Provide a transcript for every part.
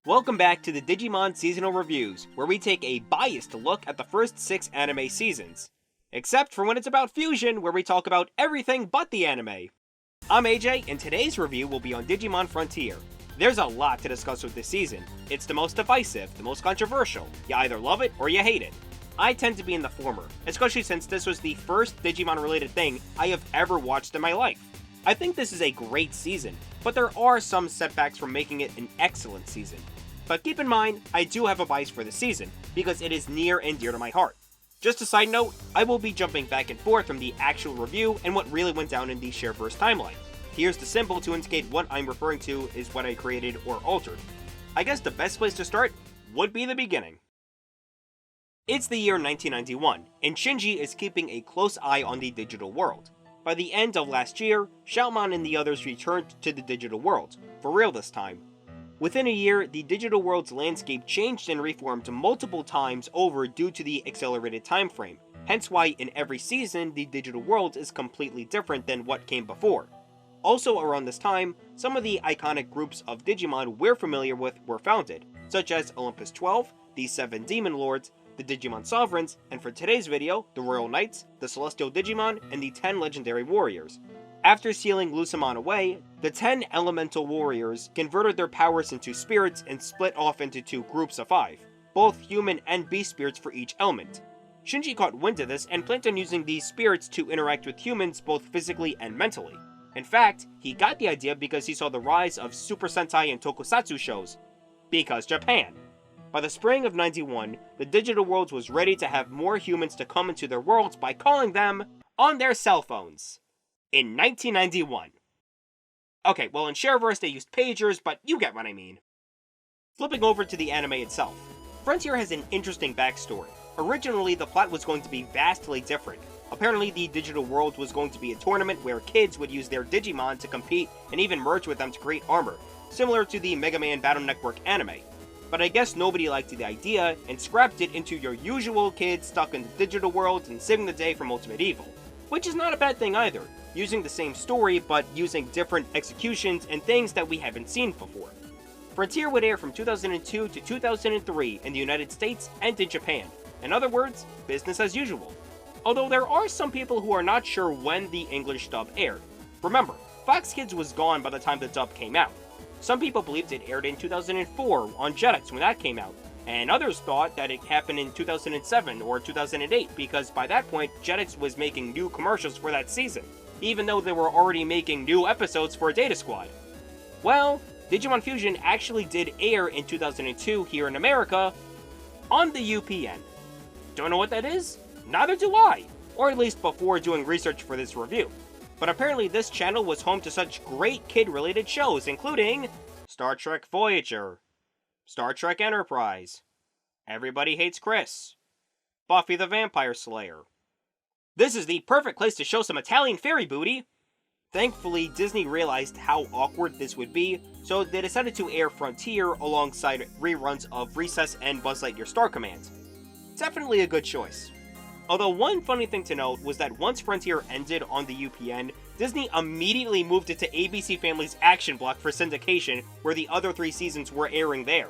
Welcome back to the Digimon Seasonal Reviews, where we take a biased look at the first 6 anime seasons. Except for when it's about fusion, where we talk about everything but the anime. I'm AJ, and today's review will be on Digimon Frontier. There's a lot to discuss with this season. It's the most divisive, the most controversial. You either love it or you hate it. I tend to be in the former, especially since this was the first Digimon-related thing I have ever watched in my life. I think this is a great season, but there are some setbacks from making it an excellent season. But keep in mind, I do have a bias for this season, because it is near and dear to my heart. Just a side note, I will be jumping back and forth from the actual review and what really went down in the Shareverse timeline. Here's the symbol to indicate what I'm referring to is what I created or altered. I guess the best place to start would be the beginning. It's the year 1991, and Shinji is keeping a close eye on the digital world. By the end of last year, Xiaomon and the others returned to the digital world, for real this time. Within a year, the digital world's landscape changed and reformed multiple times over due to the accelerated time frame, hence why in every season the digital world is completely different than what came before. Also around this time, some of the iconic groups of Digimon we're familiar with were founded, such as Olympus 12, the 7 Demon Lords, the Digimon Sovereigns, and for today's video, the Royal Knights, the Celestial Digimon, and the 10 Legendary Warriors. After sealing Lucemon away, the 10 Elemental Warriors converted their powers into spirits and split off into 2 groups of 5, both human and beast spirits for each element. Shinji caught wind of this and planned on using these spirits to interact with humans both physically and mentally. In fact, he got the idea because he saw the rise of Super Sentai and Tokusatsu shows. Because Japan. By the spring of 91, the digital world was ready to have more humans to come into their worlds by calling them on their cell phones. In 1991. Okay, well in Shareverse they used pagers, but you get what I mean. Flipping over to the anime itself. Frontier has an interesting backstory. Originally, the plot was going to be vastly different. Apparently, the digital world was going to be a tournament where kids would use their Digimon to compete and even merge with them to create armor, similar to the Megaman Battle Network anime. But I guess nobody liked the idea and scrapped it into your usual kids stuck in the digital world and saving the day from Ultimate Evil. Which is not a bad thing either, using the same story but using different executions and things that we haven't seen before. Frontier would air from 2002 to 2003 in the United States and in Japan. In other words, business as usual. Although there are some people who are not sure when the English dub aired. Remember, Fox Kids was gone by the time the dub came out. Some people believed it aired in 2004 on Jetix when that came out, and others thought that it happened in 2007 or 2008 because by that point, Jetix was making new commercials for that season, even though they were already making new episodes for Data Squad. Well, Digimon Fusion actually did air in 2002 here in America on the UPN. Don't know what that is? Neither do I, or at least before doing research for this review. But apparently this channel was home to such great kid-related shows, including Star Trek Voyager, Star Trek Enterprise, Everybody Hates Chris, Buffy the Vampire Slayer. This is the perfect place to show some Italian fairy booty! Thankfully, Disney realized how awkward this would be, so they decided to air Frontier alongside reruns of Recess and Buzz Lightyear Star Command. Definitely a good choice. Although one funny thing to note was that once Frontier ended on the UPN, Disney immediately moved it to ABC Family's Action Block for syndication, where the other 3 seasons were airing there.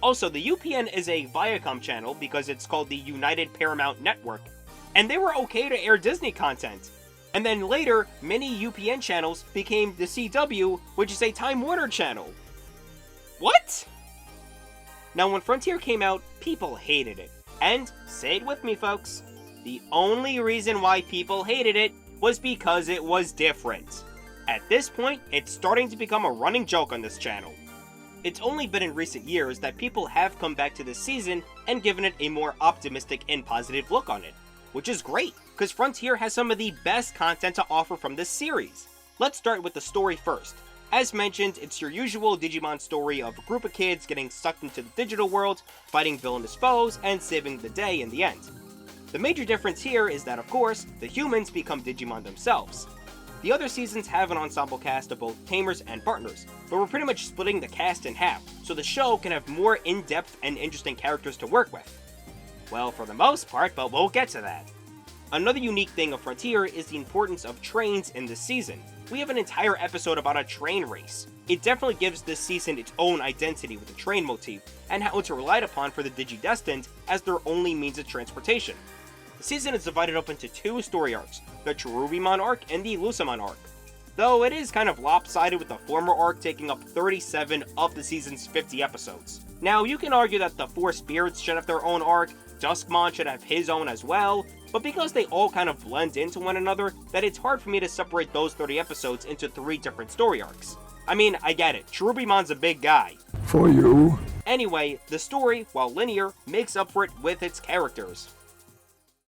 Also, the UPN is a Viacom channel because it's called the United Paramount Network, and they were okay to air Disney content. And then later, many UPN channels became the CW, which is a Time Warner channel. What? Now when Frontier came out, people hated it. And, say it with me folks, the only reason why people hated it was because it was different. At this point, it's starting to become a running joke on this channel. It's only been in recent years that people have come back to this season and given it a more optimistic and positive look on it. Which is great, because Frontier has some of the best content to offer from this series. Let's start with the story first. As mentioned, it's your usual Digimon story of a group of kids getting sucked into the digital world, fighting villainous foes, and saving the day in the end. The major difference here is that, of course, the humans become Digimon themselves. The other seasons have an ensemble cast of both tamers and partners, but we're pretty much splitting the cast in half, so the show can have more in-depth and interesting characters to work with. Well, for the most part, but we'll get to that. Another unique thing of Frontier is the importance of trains in this season. we have an entire episode about a train race. It definitely gives this season its own identity with the train motif, and how it's relied upon for the Digidestined as their only means of transportation. The season is divided up into two story arcs, the Cherubimon arc and the Lusamon arc. Though it is kind of lopsided with the former arc taking up 37 of the season's 50 episodes. Now, you can argue that the four spirits should have their own arc, Duskmon should have his own as well, but because they all kind of blend into one another, that it's hard for me to separate those 30 episodes into 3 different story arcs. I mean, I get it, Cherubimon's a big guy. For you. Anyway, the story, while linear, makes up for it with its characters.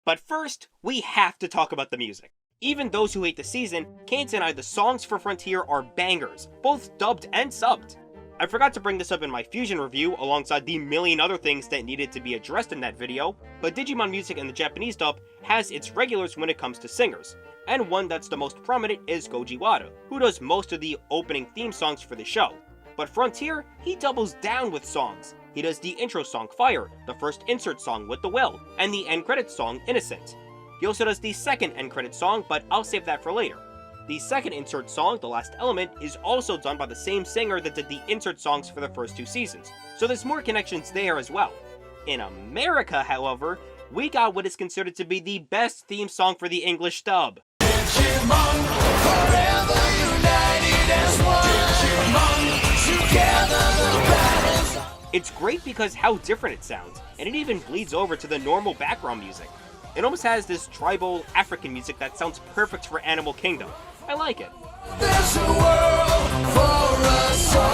But first, we have to talk about the music. Even those who hate the season can't deny the songs for Frontier are bangers, both dubbed and subbed. I forgot to bring this up in my Fusion review alongside the million other things that needed to be addressed in that video, but Digimon music in the Japanese dub has its regulars when it comes to singers, and one that's the most prominent is Koji Wada, who does most of the opening theme songs for the show. But Frontier, he doubles down with songs. He does the intro song Fire, the first insert song With the Will, and the end credits song Innocent. He also does the second end credits song, but I'll save that for later. The second insert song, The Last Element, is also done by the same singer that did the insert songs for the first 2 seasons, so there's more connections there as well. In America, however, we got what is considered to be the best theme song for the English dub. Digimon, forever united as one. Digimon, together the battles. It's great because how different it sounds, and it even bleeds over to the normal background music. It almost has this tribal African music that sounds perfect for Animal Kingdom. I like it. There's a world for us all.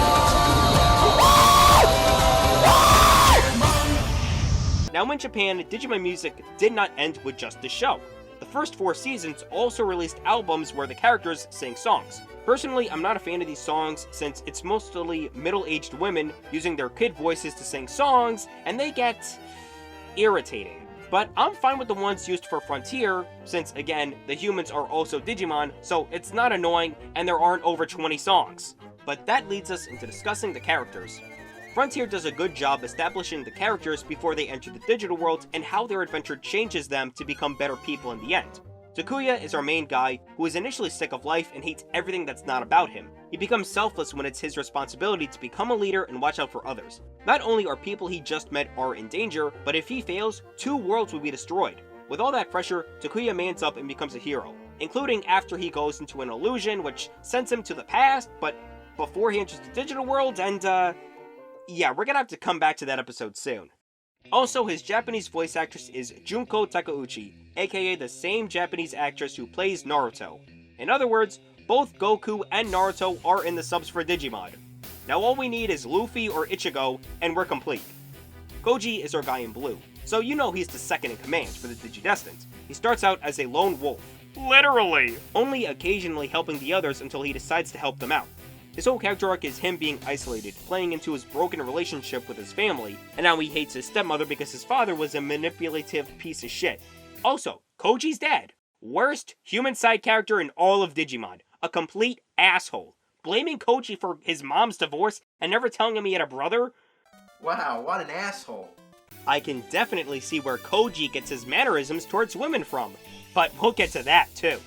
Now in Japan, Digimon music did not end with just the show. The first 4 seasons also released albums where the characters sing songs. Personally, I'm not a fan of these songs since it's mostly middle-aged women using their kid voices to sing songs, and they get irritating. But I'm fine with the ones used for Frontier, since again, the humans are also Digimon, so it's not annoying and there aren't over 20 songs. But that leads us into discussing the characters. Frontier does a good job establishing the characters before they enter the digital world and how their adventure changes them to become better people in the end. Takuya is our main guy, who is initially sick of life and hates everything that's not about him. He becomes selfless when it's his responsibility to become a leader and watch out for others. Not only are people he just met are in danger, but if he fails, 2 worlds will be destroyed. With all that pressure, Takuya mans up and becomes a hero, including after he goes into an illusion which sends him to the past, but before he enters the digital world, and yeah, we're gonna have to come back to that episode soon. Also, his Japanese voice actress is Junko Takeuchi, aka the same Japanese actress who plays Naruto. In other words, both Goku and Naruto are in the subs for Digimon. Now all we need is Luffy or Ichigo, and we're complete. Koji is our guy in blue, so you know he's the second in command for the Digidestined. He starts out as a lone wolf, literally, only occasionally helping the others until he decides to help them out. His whole character arc is him being isolated, playing into his broken relationship with his family, and now he hates his stepmother because his father was a manipulative piece of shit. Also, Koji's dad, worst human side character in all of Digimon, a complete asshole. Blaming Koji for his mom's divorce and never telling him he had a brother? Wow, what an asshole. I can definitely see where Koji gets his mannerisms towards women from, but we'll get to that too.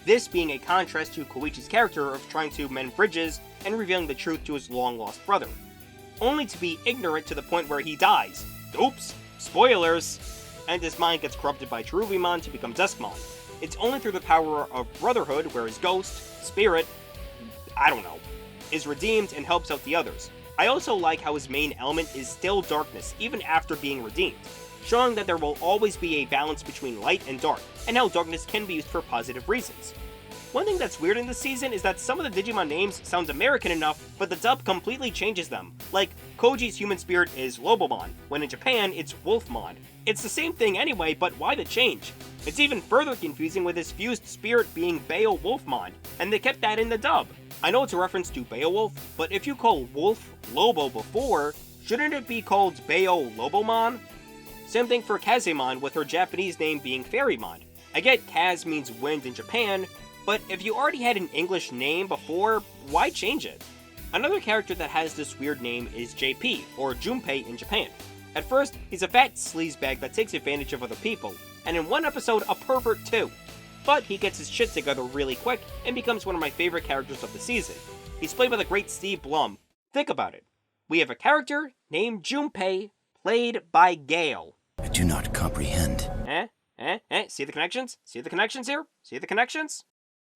This being a contrast to Koichi's character of trying to mend bridges and revealing the truth to his long-lost brother, only to be ignorant to the point where he dies. Oops, spoilers! And his mind gets corrupted by Cherubimon to become Duskmon. It's only through the power of Brotherhood where his ghost, spirit, I don't know, is redeemed and helps out the others. I also like how his main element is still darkness even after being redeemed, showing that there will always be a balance between light and dark, and how darkness can be used for positive reasons. One thing that's weird in this season is that some of the Digimon names sound American enough, but the dub completely changes them. Like, Koji's human spirit is Lobomon, when in Japan it's Wolfmon. It's the same thing anyway, but why the change? It's even further confusing with his fused spirit being Bayo Wolfmon, and they kept that in the dub. I know it's a reference to Beowulf, but if you call Wolf Lobo before, shouldn't it be called Bayo Lobomon? Same thing for Kazemon with her Japanese name being Fairymon. I get Kaz means wind in Japan, but if you already had an English name before, why change it? Another character that has this weird name is JP, or Junpei in Japan. At first, he's a fat sleazebag that takes advantage of other people, and in one episode, a pervert too. but he gets his shit together really quick and becomes one of my favorite characters of the season. He's played by the great Steve Blum. Think about it. We have a character named Junpei, played by Gale. I do not comprehend. See the connections? See the connections here? See the connections?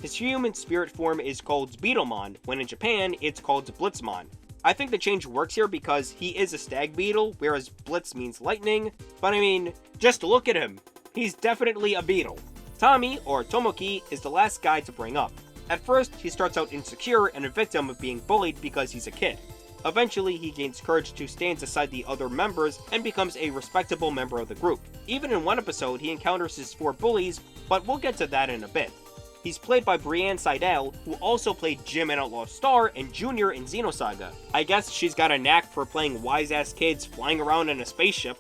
His human spirit form is called Beetlemon, when in Japan, it's called Blitzmon. I think the change works here because he is a stag beetle, whereas Blitz means lightning, but I mean, just look at him. He's definitely a beetle. Tommy, or Tomoki, is the last guy to bring up. At first, he starts out insecure and a victim of being bullied because he's a kid. Eventually, he gains courage to stand aside the other members and becomes a respectable member of the group. Even in one episode, he encounters his 4 bullies, but we'll get to that in a bit. He's played by Brienne Seidel, who also played Jim in Outlaw Star and Junior in Xenosaga. I guess she's got a knack for playing wise-ass kids flying around in a spaceship.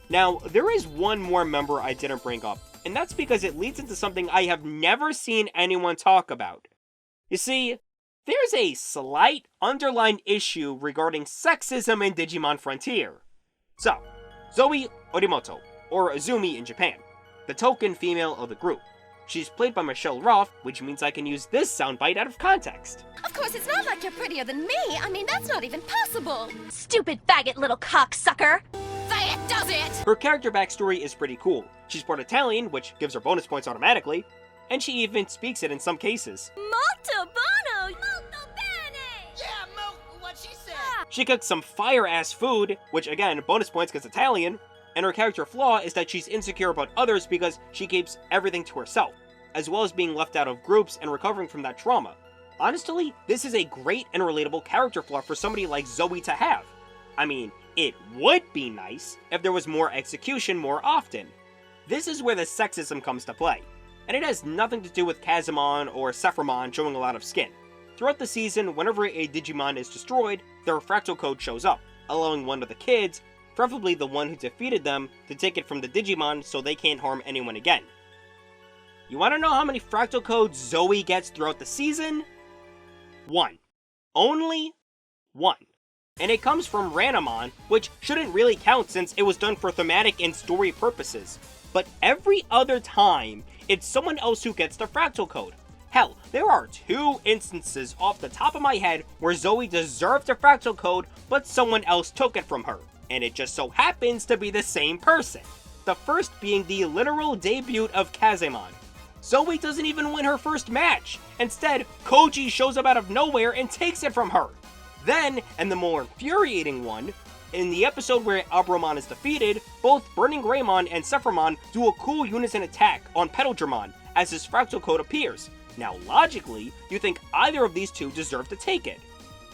Now, there is one more member I didn't bring up, and that's because it leads into something I have never seen anyone talk about. You see, there's a slight underlying issue regarding sexism in Digimon Frontier. So, Zoe Orimoto, or Azumi in Japan, the token female of the group. She's played by Michelle Roth, which means I can use this soundbite out of context. Of course, it's not like you're prettier than me. I mean, that's not even possible. Stupid faggot little cocksucker! Say it does it! Her character backstory is pretty cool. She's part Italian, which gives her bonus points automatically, and she even speaks it in some cases. Molto bono! Molto bene! Yeah, what she said. She cooks some fire-ass food, which again, bonus points because Italian, and her character flaw is that she's insecure about others because she keeps everything to herself, as well as being left out of groups and recovering from that trauma. Honestly, this is a great and relatable character flaw for somebody like Zoe to have. I mean, it would be nice if there was more execution more often. This is where the sexism comes to play, and it has nothing to do with Kazumon or Sephramon showing a lot of skin. Throughout the season, whenever a Digimon is destroyed, their fractal code shows up, allowing one of the kids, preferably the one who defeated them, to take it from the Digimon so they can't harm anyone again. You want to know how many fractal codes Zoe gets throughout the season? 1. Only 1. And it comes from Ranamon, which shouldn't really count since it was done for thematic and story purposes. But every other time, it's someone else who gets the fractal code. Hell, there are 2 instances off the top of my head where Zoe deserved the fractal code, but someone else took it from her. And it just so happens to be the same person. The first being the literal debut of Kazemon. Zoe doesn't even win her first match. Instead, Koji shows up out of nowhere and takes it from her. Then, and the more infuriating one, in the episode where Abromon is defeated, both Burning Greymon and Sephramon do a cool unison attack on Petalgermon as his fractal code appears. Now logically, you think either of these 2 deserve to take it.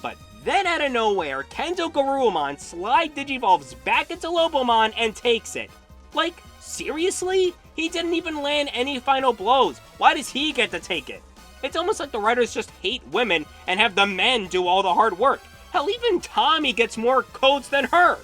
But then out of nowhere, Kendo Garurumon slide digivolves back into Lobomon and takes it. Like, seriously? He didn't even land any final blows. Why does he get to take it? It's almost like the writers just hate women and have the men do all the hard work. Hell, even Tommy gets more codes than her.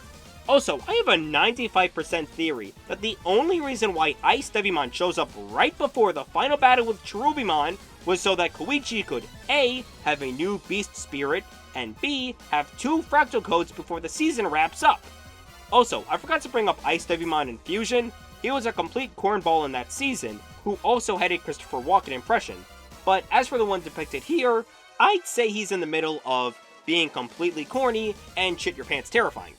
Also, I have a 95% theory that the only reason why Ice Devimon shows up right before the final battle with Cherubimon was so that Koichi could A, have a new beast spirit, and B, have 2 fractal codes before the season wraps up. Also, I forgot to bring up Ice Devimon in Fusion. He was a complete cornball in that season, who also had a Christopher Walken impression. But as for the one depicted here, I'd say he's in the middle of being completely corny and shit your pants terrifying.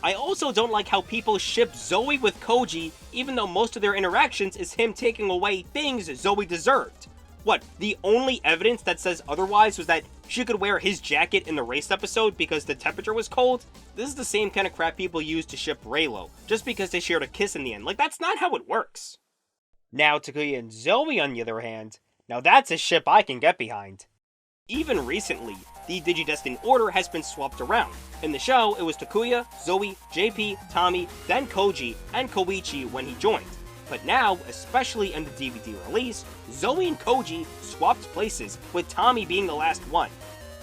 I also don't like how people ship Zoe with Koji, even though most of their interactions is him taking away things Zoe deserved. What, the only evidence that says otherwise was that she could wear his jacket in the race episode because the temperature was cold? This is the same kind of crap people use to ship Raylo, just because they shared a kiss in the end. Like, that's not how it works. Now, Takuya and Zoe, on the other hand, now that's a ship I can get behind. Even recently, the Digidestined order has been swapped around. In the show, it was Takuya, Zoe, JP, Tommy, then Koji, and Koichi when he joined. But now, especially in the DVD release, Zoe and Koji swapped places, with Tommy being the last one.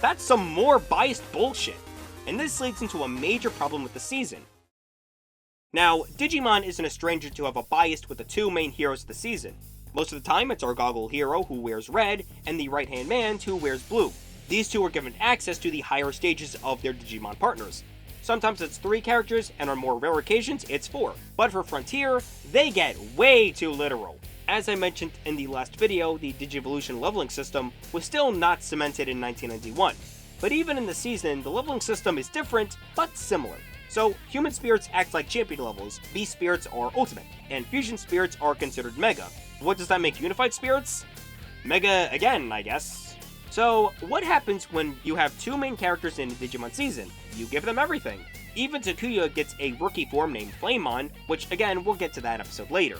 That's some more biased bullshit, and this leads into a major problem with the season. Now, Digimon isn't a stranger to have a bias with the 2 main heroes of the season. Most of the time, it's our goggle hero who wears red, and the right-hand man who wears blue. These 2 are given access to the higher stages of their Digimon partners. Sometimes it's 3 characters, and on more rare occasions, it's 4. But for Frontier, they get way too literal. as I mentioned in the last video, the Digivolution leveling system was still not cemented in 1991. But even in the season, the leveling system is different, but similar. So, human spirits act like champion levels, beast spirits are ultimate, and fusion spirits are considered mega. What does that make unified spirits? Mega again, I guess. So, what happens when you have two main characters in Digimon Season? You give them everything. Even Takuya gets a rookie form named Flamemon, which again, we'll get to that episode later.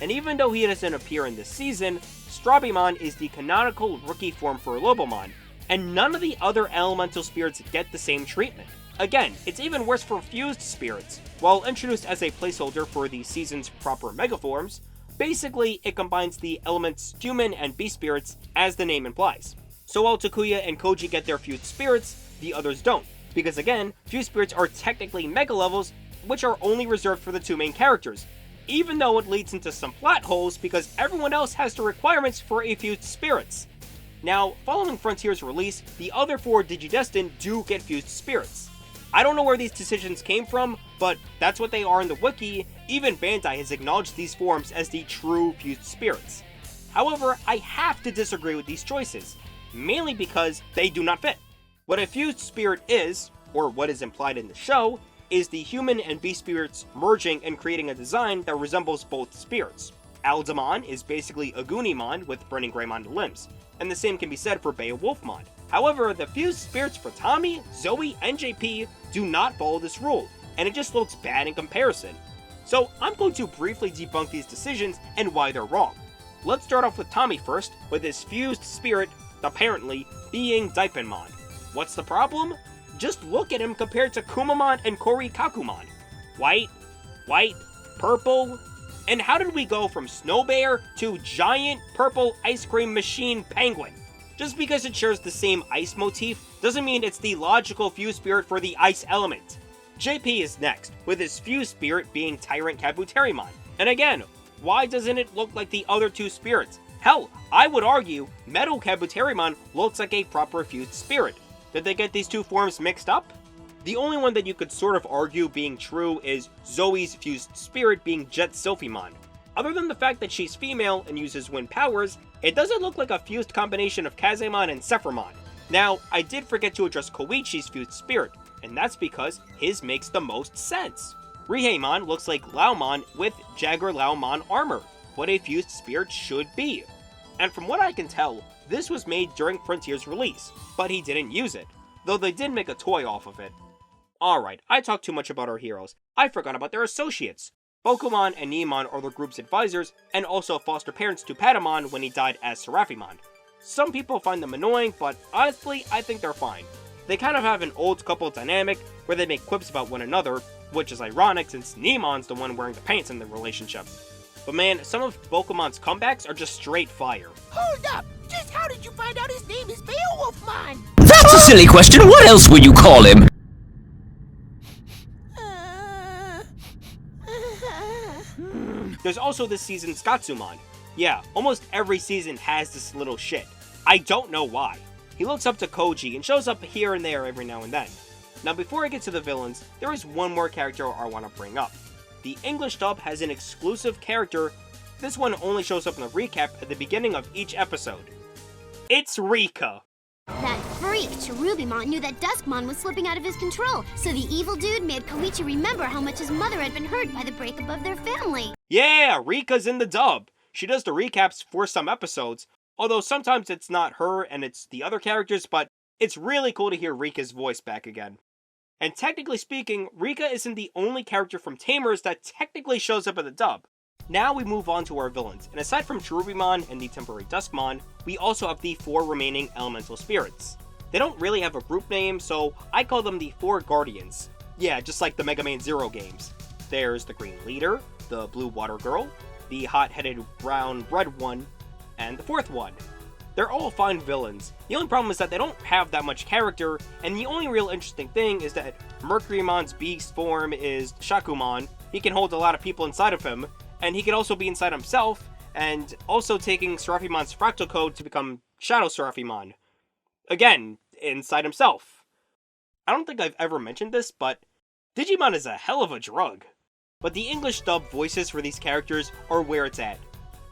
And even though he doesn't appear in this season, Strabimon is the canonical rookie form for Lobomon, and none of the other elemental spirits get the same treatment. Again, it's even worse for fused spirits. While introduced as a placeholder for the season's proper megaforms, basically it combines the elements human and beast spirits as the name implies. So while Takuya and Koji get their fused spirits, the others don't, because again, fused spirits are technically mega levels, which are only reserved for the two main characters, even though it leads into some plot holes because everyone else has the requirements for a fused spirits. Now, following Frontier's release, the other four Digidestined do get fused spirits. I don't know where these decisions came from, but that's what they are in the wiki. Even Bandai has acknowledged these forms as the true fused spirits. However, I have to disagree with these choices, mainly because they do not fit. What a fused spirit is, or what is implied in the show, is the human and beast spirits merging and creating a design that resembles both spirits. Aldamon is basically a Gunimon with Burning Greymon limbs, and the same can be said for Beowulfmon. However, the fused spirits for Tommy, Zoe, and JP do not follow this rule, and it just looks bad in comparison. So I'm going to briefly debunk these decisions and why they're wrong. Let's start off with Tommy first, with his fused spirit, apparently, being Daipenmon. What's the problem? Just look at him compared to Kumamon and Korikakumon. White, purple, and how did we go from Snow Bear to giant purple ice cream machine penguin? Just because it shares the same ice motif doesn't mean it's the logical fused spirit for the ice element. JP is next, with his fused spirit being Tyrant Kabuterimon. And again, why doesn't it look like the other two spirits? Hell, I would argue Metal Kabuterimon looks like a proper fused spirit. Did they get these two forms mixed up? The only one that you could sort of argue being true is Zoe's fused spirit being Jet Sophimon. Other than the fact that she's female and uses wind powers, it doesn't look like a fused combination of Kazemon and Sephirmon. Now, I did forget to address Koichi's fused spirit, and that's because his makes the most sense. Riheimon looks like Laomon with Jagger Laomon armor, what a fused spirit should be. And from what I can tell, this was made during Frontier's release, but he didn't use it, though they did make a toy off of it. Alright, I talked too much about our heroes. I forgot about their associates. Bokumon and Neemon are the group's advisors, and also foster parents to Patamon when he died as Seraphimon. Some people find them annoying, but honestly, I think they're fine. They kind of have an old couple dynamic, where they make quips about one another, which is ironic since Neemon's the one wearing the pants in the relationship. But man, some of Bokumon's comebacks are just straight fire. Hold up! Just how did you find out his name is Beowulfmon? That's a silly question. What else would you call him? There's also this season's Gatsumon. Yeah, almost every season has this little shit. I don't know why. He looks up to Koji and shows up here and there every now and then. Now before I get to the villains, there is one more character I want to bring up. The English dub has an exclusive character. This one only shows up in the recap at the beginning of each episode. It's Rika. That freak, Cherubimon, knew that Duskmon was slipping out of his control, so the evil dude made Koichi remember how much his mother had been hurt by the breakup of their family. Yeah, Rika's in the dub. She does the recaps for some episodes, although sometimes it's not her and it's the other characters, but it's really cool to hear Rika's voice back again. And technically speaking, Rika isn't the only character from Tamers that technically shows up in the dub. Now we move on to our villains, and aside from Cherubimon and the temporary Duskmon, we also have the 4 remaining elemental spirits. They don't really have a group name, so I call them the 4 Guardians. Yeah, just like the Megaman Zero games. There's the Green Leader, the Blue Water Girl, the hot-headed brown red one, and the 4th one. They're all fine villains. The only problem is that they don't have that much character, and the only real interesting thing is that Mercurymon's beast form is Shakumon. He can hold a lot of people inside of him, and he can also be inside himself, and also taking Seraphimon's fractal code to become Shadow Seraphimon. Again, inside himself. I don't think I've ever mentioned this, but Digimon is a hell of a drug. But the English dub voices for these characters are where it's at.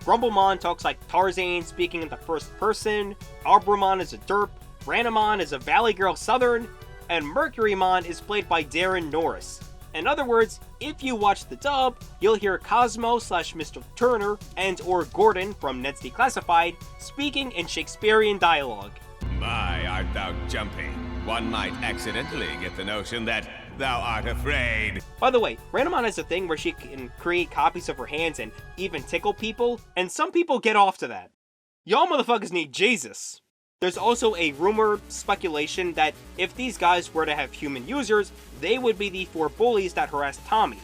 Grumblemon talks like Tarzan, speaking in the first person, Abrumon is a derp, Ranamon is a Valley Girl Southern, and Mercurymon is played by Darren Norris. In other words, if you watch the dub, you'll hear Cosmo/Mr. Turner and or Gordon from Ned's Declassified speaking in Shakespearean dialogue. My, art thou jumpy? One might accidentally get the notion that thou art afraid. By the way, Ranamon has a thing where she can create copies of her hands and even tickle people, and some people get off to that. Y'all motherfuckers need Jesus. There's also a rumor, speculation, that if these guys were to have human users, they would be the 4 bullies that harassed Tommy.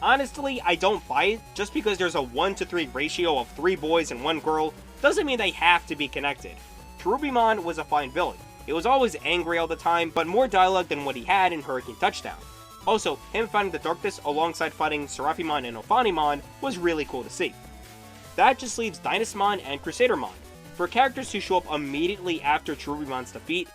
Honestly, I don't buy it. Just because there's a 1-to-3 ratio of 3 boys and 1 girl, doesn't mean they have to be connected. Cherubimon was a fine villain. It was always angry all the time, but more dialogue than what he had in Hurricane Touchdown. Also, him fighting the darkness alongside fighting Seraphimon and Ophanimon was really cool to see. That just leaves Dynasmon and Crusadermon. For characters who show up immediately after Cherubimon's defeat,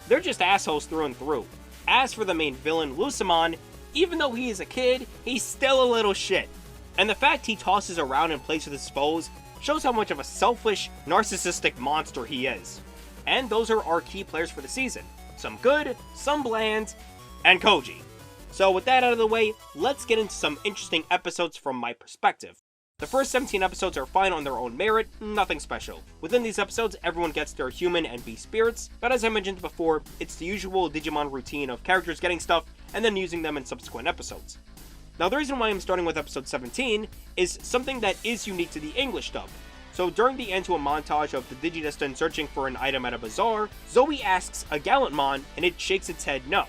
they're just assholes through and through. As for the main villain, Lucemon, even though he is a kid, he's still a little shit. And the fact he tosses around and plays with his foes shows how much of a selfish, narcissistic monster he is. And those are our key players for the season. Some good, some bland, and Koji. So with that out of the way, let's get into some interesting episodes from my perspective. The first 17 episodes are fine on their own merit, nothing special. Within these episodes, everyone gets their human and beast spirits, but as I mentioned before, it's the usual Digimon routine of characters getting stuff and then using them in subsequent episodes. Now the reason why I'm starting with episode 17 is something that is unique to the English dub. So during the end to a montage of the Digidestin searching for an item at a bazaar, Zoe asks a Gallantmon and it shakes its head no.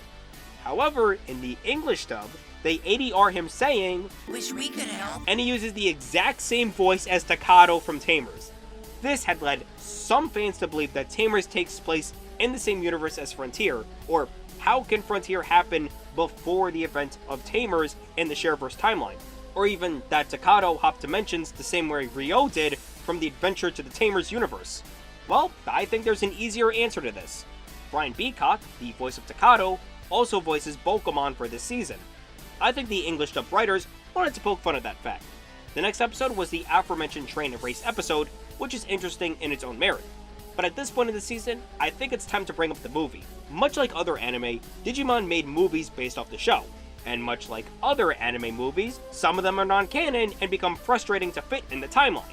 However, in the English dub, they ADR him saying, Wish we could help. And he uses the exact same voice as Takato from Tamers. This had led some fans to believe that Tamers takes place in the same universe as Frontier, or how can Frontier happen before the event of Tamers in the Shareverse timeline? Or even that Takato hopped dimensions the same way Ryo did from the Adventure to the Tamers universe. Well, I think there's an easier answer to this. Brian Beacock, the voice of Takato, also voices Bokomon for this season. I think the English dub writers wanted to poke fun at that fact. The next episode was the aforementioned Train and Race episode, which is interesting in its own merit. But at this point in the season, I think it's time to bring up the movie. Much like other anime, Digimon made movies based off the show. And much like other anime movies, some of them are non-canon and become frustrating to fit in the timeline.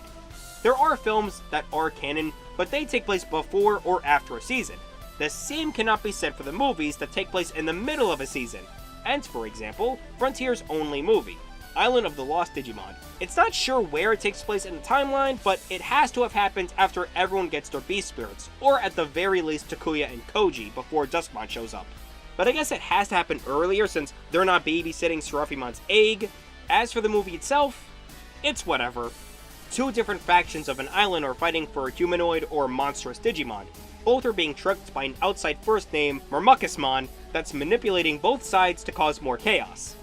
There are films that are canon, but they take place before or after a season. The same cannot be said for the movies that take place in the middle of a season. And for example, Frontier's only movie, Island of the Lost Digimon. It's not sure where it takes place in the timeline, but it has to have happened after everyone gets their beast spirits, or at the very least Takuya and Koji before Duskmon shows up. But I guess it has to happen earlier since they're not babysitting Seraphimon's egg. As for the movie itself, it's whatever. 2 different factions of an island are fighting for a humanoid or monstrous Digimon. Both are being tricked by an outside first name, Murmuckusmon, that's manipulating both sides to cause more chaos.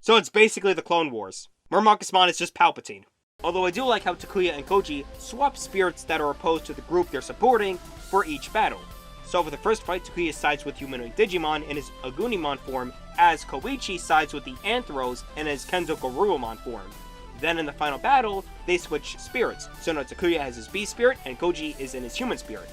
So it's basically the Clone Wars. Murmuckusmon is just Palpatine. Although I do like how Takuya and Koji swap spirits that are opposed to the group they're supporting for each battle. So for the first fight, Takuya sides with humanoid Digimon in his Agunimon form, as Koichi sides with the Anthros in his Kenzokuruomon form. Then in the final battle, they switch spirits, so now Takuya has his beast spirit and Koji is in his human spirit.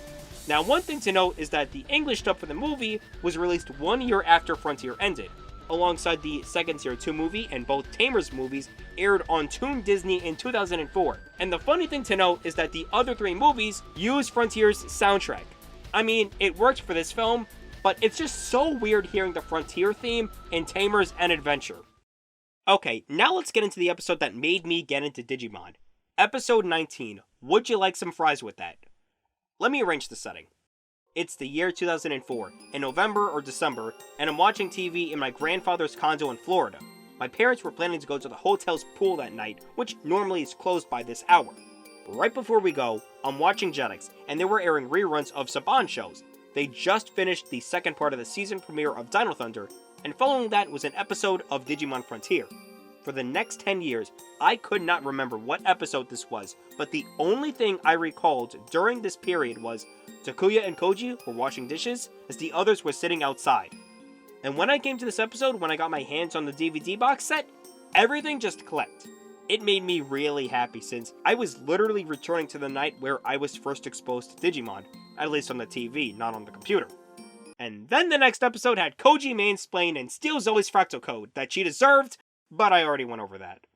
Now, one thing to note is that the English dub for the movie was released 1 year after Frontier ended, alongside the second Tier 2 movie, and both Tamers movies aired on Toon Disney in 2004. And the funny thing to note is that the other 3 movies used Frontier's soundtrack. I mean, it worked for this film, but it's just so weird hearing the Frontier theme in Tamers and Adventure. Okay, now let's get into the episode that made me get into Digimon. Episode 19, Would You Like Some Fries With That? Let me arrange the setting. It's the year 2004, in November or December, and I'm watching TV in my grandfather's condo in Florida. My parents were planning to go to the hotel's pool that night, which normally is closed by this hour. Right before we go, I'm watching Jetix, and they were airing reruns of Saban shows. They just finished the second part of the season premiere of Dino Thunder, and following that was an episode of Digimon Frontier. For the next 10 years, I could not remember what episode this was, but the only thing I recalled during this period was Takuya and Koji were washing dishes as the others were sitting outside. And when I came to this episode, when I got my hands on the DVD box set, everything just clicked. it made me really happy since I was literally returning to the night where I was first exposed to Digimon, at least on the TV, not on the computer. And then the next episode had Koji mansplain and steal Zoe's fractal code that she deserved, but I already went over that.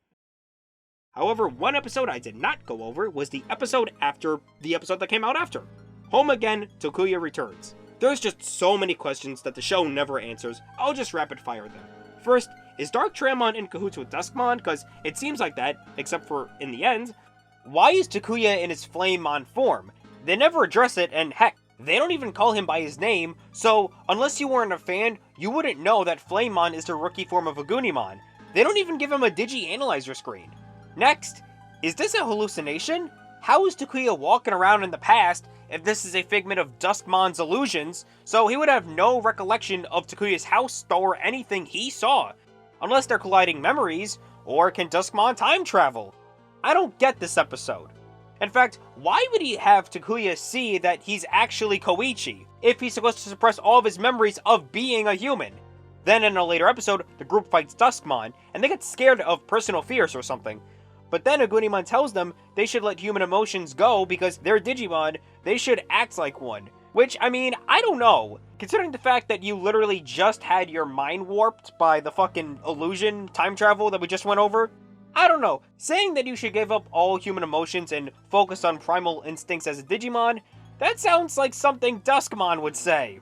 However, one episode I did not go over was the episode after the episode that came out after. Home Again, Takuya Returns. There's just so many questions that the show never answers, I'll just rapid fire them. First, is Dark Tramon in cahoots with Duskmon? Cause it seems like that, except for in the end. Why is Takuya in his Flamemon form? They never address it, and heck, they don't even call him by his name, so unless you weren't a fan, you wouldn't know that Flamemon is the rookie form of Agunimon. They don't even give him a Digi-Analyzer screen. Next, is this a hallucination? How is Takuya walking around in the past if this is a figment of Duskmon's illusions, so he would have no recollection of Takuya's house or anything he saw? Unless they're colliding memories, or can Duskmon time travel? I don't get this episode. In fact, why would he have Takuya see that he's actually Koichi, if he's supposed to suppress all of his memories of being a human? Then in a later episode, the group fights Duskmon, and they get scared of personal fears or something. But then Agunimon tells them they should let human emotions go because they're Digimon, they should act like one. Which, I mean, I don't know. Considering the fact that you literally just had your mind warped by the fucking illusion time travel that we just went over, I don't know. Saying that you should give up all human emotions and focus on primal instincts as a Digimon, that sounds like something Duskmon would say.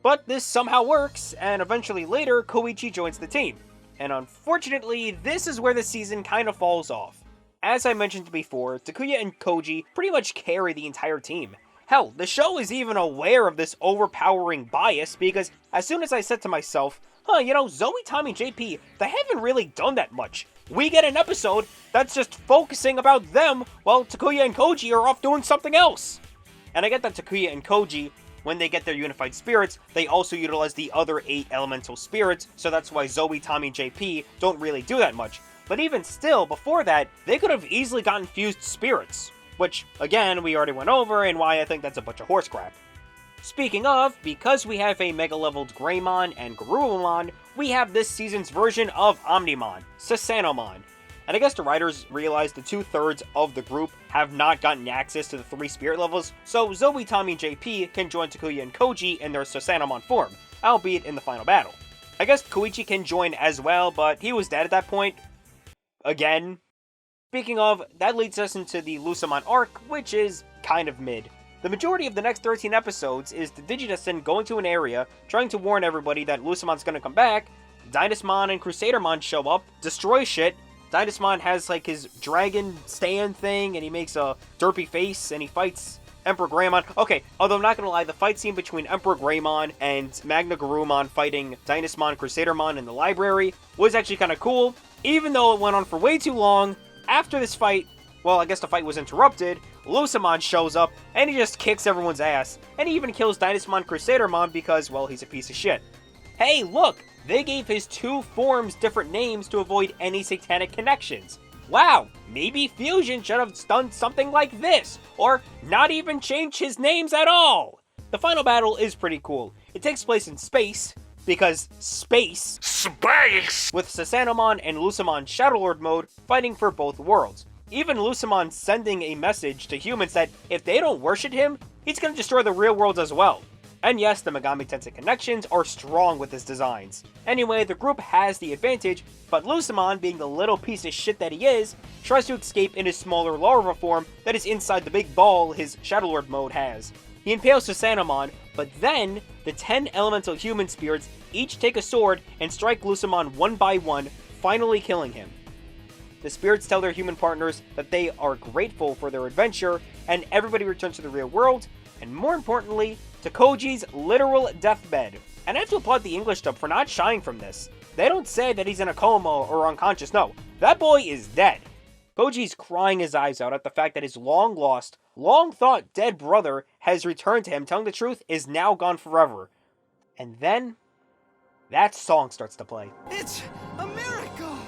But this somehow works, and eventually later, Koichi joins the team. And unfortunately, this is where the season kind of falls off. As I mentioned before, Takuya and Koji pretty much carry the entire team. Hell, the show is even aware of this overpowering bias because as soon as I said to myself, Zoe, Tommy, JP, they haven't really done that much. We get an episode that's just focusing about them while Takuya and Koji are off doing something else. And I get that Takuya and Koji, when they get their unified spirits, they also utilize the other 8 elemental spirits, so that's why Zoe, Tommy, JP don't really do that much. But even still, before that, they could have easily gotten fused spirits. Which, again, we already went over, and why I think that's a bunch of horse crap. Speaking of, because we have a Mega-leveled Greymon and Garurumon, we have this season's version of Omnimon, Susanomon. And I guess the writers realized the 2/3 of the group have not gotten access to the 3 spirit levels, so Zoe, Tommy, and JP can join Takuya and Koji in their Susanomon form, albeit in the final battle. I guess Koichi can join as well, but he was dead at that point. Again. Speaking of, that leads us into the Lusamon arc, which is kind of mid. The majority of the next 13 episodes is the Digidestin going to an area, trying to warn everybody that Lusamon's gonna come back. Dynasmon and Crusadermon show up, destroy shit. Dynasmon has like his dragon stand thing, and he makes a derpy face, and he fights Emperor Greymon. Okay, although I'm not gonna lie, the fight scene between Emperor Greymon and Magna Garurumon fighting Dynasmon, Crusadermon in the library was actually kind of cool, even though it went on for way too long. After this fight, well, I guess the fight was interrupted, Lusamon shows up, and he just kicks everyone's ass, and he even kills Dynasmon Crusadermon because, well, he's a piece of shit. Hey, look! They gave his 2 forms different names to avoid any satanic connections. Wow, maybe Fusion should have done something like this, or not even change his names at all! The final battle is pretty cool. It takes place in space, because space! Space! With Susanomon and Lusamon Shadowlord mode fighting for both worlds. Even Lusamon sending a message to humans that if they don't worship him, he's gonna destroy the real world as well. And yes, the Megami Tensei connections are strong with his designs. Anyway, the group has the advantage, but Lusamon, being the little piece of shit that he is, tries to escape in his smaller larva form that is inside the big ball his Shadowlord mode has. He impales Susanomon, but then, the 10 elemental human spirits each take a sword and strike Lusamon one by one, finally killing him. The spirits tell their human partners that they are grateful for their adventure, and everybody returns to the real world, and more importantly, to Koji's literal deathbed. And I have to applaud the English dub for not shying from this. They don't say that he's in a coma or unconscious, no. That boy is dead. Koji's crying his eyes out at the fact that his long-lost, long-thought dead brother has returned to him, telling the truth is now gone forever. And then, that song starts to play. It's a miracle!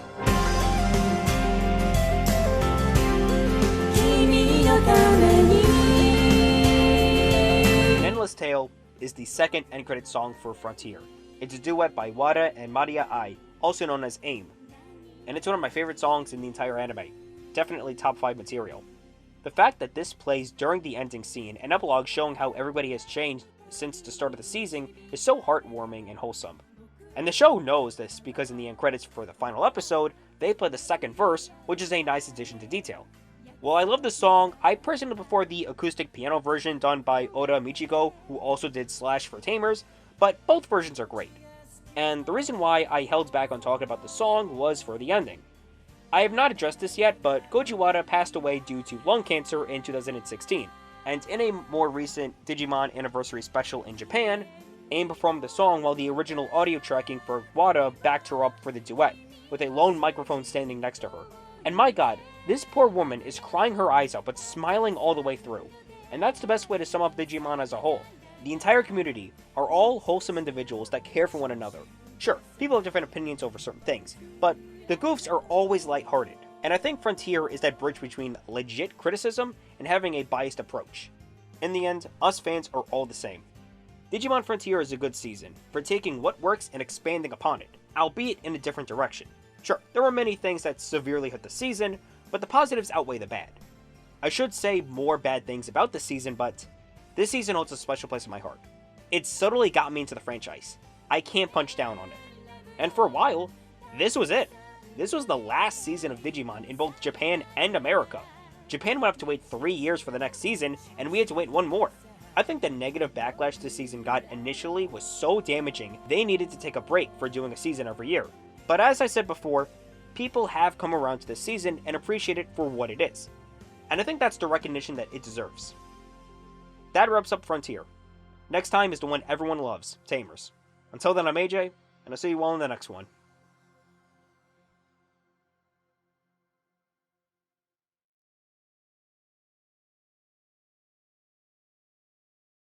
Endless Tale is the second end credit song for Frontier. It's a duet by Wada and Maria Ai, also known as AIM. And it's one of my favorite songs in the entire anime. definitely top 5 material. The fact that this plays during the ending scene and epilogue showing how everybody has changed since the start of the season is so heartwarming and wholesome. And the show knows this because in the end credits for the final episode, they play the second verse, which is a nice addition to detail. While I love the song, I personally prefer the acoustic piano version done by Oda Michiko, who also did Slash for Tamers, but both versions are great. And the reason why I held back on talking about the song was for the ending. I have not addressed this yet, but Goji Wada passed away due to lung cancer in 2016, and in a more recent Digimon Anniversary special in Japan, AIM performed the song while the original audio tracking for Wada backed her up for the duet, with a lone microphone standing next to her. And my god, this poor woman is crying her eyes out but smiling all the way through. And that's the best way to sum up Digimon as a whole. The entire community are all wholesome individuals that care for one another. Sure, people have different opinions over certain things, but the goofs are always lighthearted. And I think Frontier is that bridge between legit criticism and having a biased approach. In the end, us fans are all the same. Digimon Frontier is a good season for taking what works and expanding upon it, albeit in a different direction. Sure, there were many things that severely hurt the season, but the positives outweigh the bad. I should say more bad things about the season, but this season holds a special place in my heart. It subtly got me into the franchise. I can't punch down on it. And for a while, this was it. This was the last season of Digimon in both Japan and America. Japan would have to wait 3 years for the next season, and we had to wait 1 more. I think the negative backlash this season got initially was so damaging, they needed to take a break for doing a season every year. But as I said before, people have come around to this season and appreciate it for what it is. And I think that's the recognition that it deserves. That wraps up Frontier. Next time is the one everyone loves, Tamers. Until then, I'm AJ, and I'll see you all in the next one.